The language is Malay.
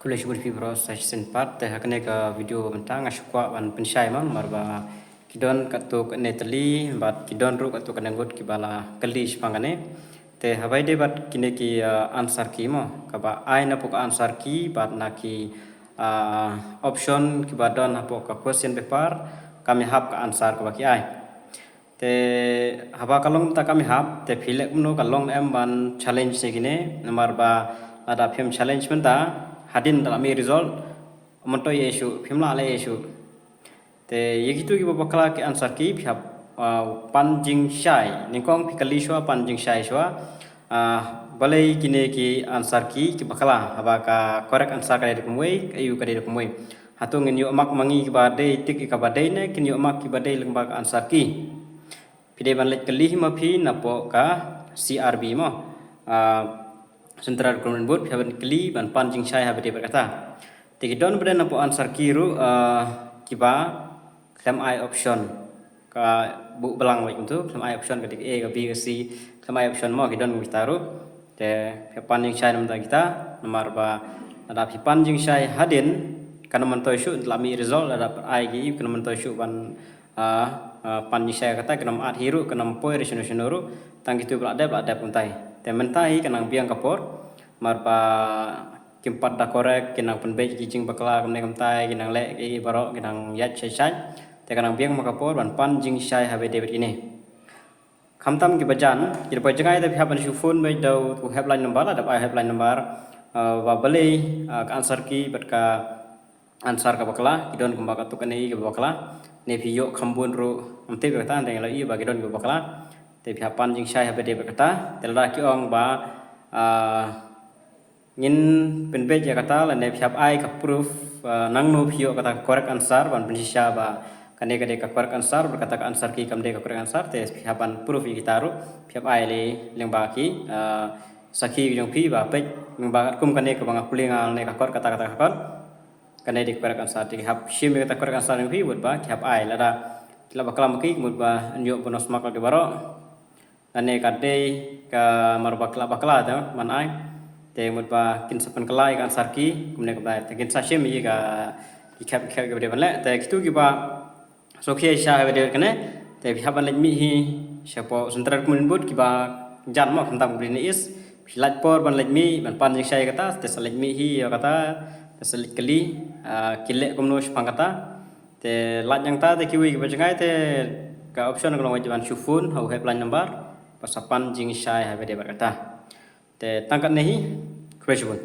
Kuliah syukur fi bro season part teh hakne ka video mentang asukwa wan pensai man marba kidon katu kene teli bat kidon ru katu kene ngot kibala kali spangane te habai de bat kine ki answer ki mo kaba ai na pok answer ki bat na ki option ki badon apok ka question paper kami hap ka answer ka ki ai te haba kalong ta kami hap te philek mno kalong em ban challenge se gine marba ada phim challenge menta hadin dalam result monto yesu phimla ale yesu te yegitu ki babakala ki answer ki phap panjing shai ningkong pikali shwa panjing shai shwa balai kine ki answer ki bakala haba ka correct answer ka dik muai ayu ka dik muai hatung nyu mak mangi ki badai tik ki ka badai ne kinyu mak ki badai leng ba answer ki pide ban lek kali ma phi napo ka CRB mo Central Government Board pihak kli ban panjing saya habis berkata tikidon beren napo answer kiru kiba claim I option ka bu belang baik untuk claim I option ketik A ke B ke C claim I option mo kidon taruh te panjing saya namda kita nomor ba ada panjing saya hadin kana man toy lami result ada I gi kana man toy ban panjing saya kata kana at hiru kana poi resolution ru tang gitu belada puntai tementai kenang biang kapor marpa kimpat da korek kinang penbej kijing bakla kamne kamtai kinang le ki barok kinang yat chai te kanang biang makapor ban panjing shai habe debit ini khamtam ki bajan ki bajangai te phaban su phone bai dau ku helpline number ada helpline number wa bale ka answer ki bat ka answer ka bakla kidon kumbaka tukani ki bakla ne phiyo khambun ru amte ka ta ndeng la i ba kidon ki bakla te pihak panjing saya habis berkata telah ki ong ba ngin penbej ya kata lane pihak ai ka proof nang no pio kata correct answer ban penisha ba kane kade ka correct answer berkata ka answer ki kamde ka correct answer te pihak ban proof ki taru pihak ai le leng ba ki sakhi jong phi ba pej leng ba kum kane ka bang pulingal ne ka kor kata kata ka kane di correct answer ti hap shim kata correct answer ni phi bud ba pihak ai la da la baklam ki mud ba nyo bonus makal ke baro ane kade ka marbakla bakla ta manai te mutba kin sapan kelai kan sarki kumne ka te kin sashim yi ka ikap ikap ke ban le te kitu ki ba sokhe sha ha de kane te bhaban le mi hi shapo sentral kumbut ki ba jan mo khantam brin is philat por ban le mi ban pan jing shai kata te salek mi hi kata te salek kali kile kumno shpang kata te lat yang ta te kiwi ki ba jangai te ka option ko long ban shufun hau helpline number pasapan jing shai habis dia berkata te tangkat nehi kresibun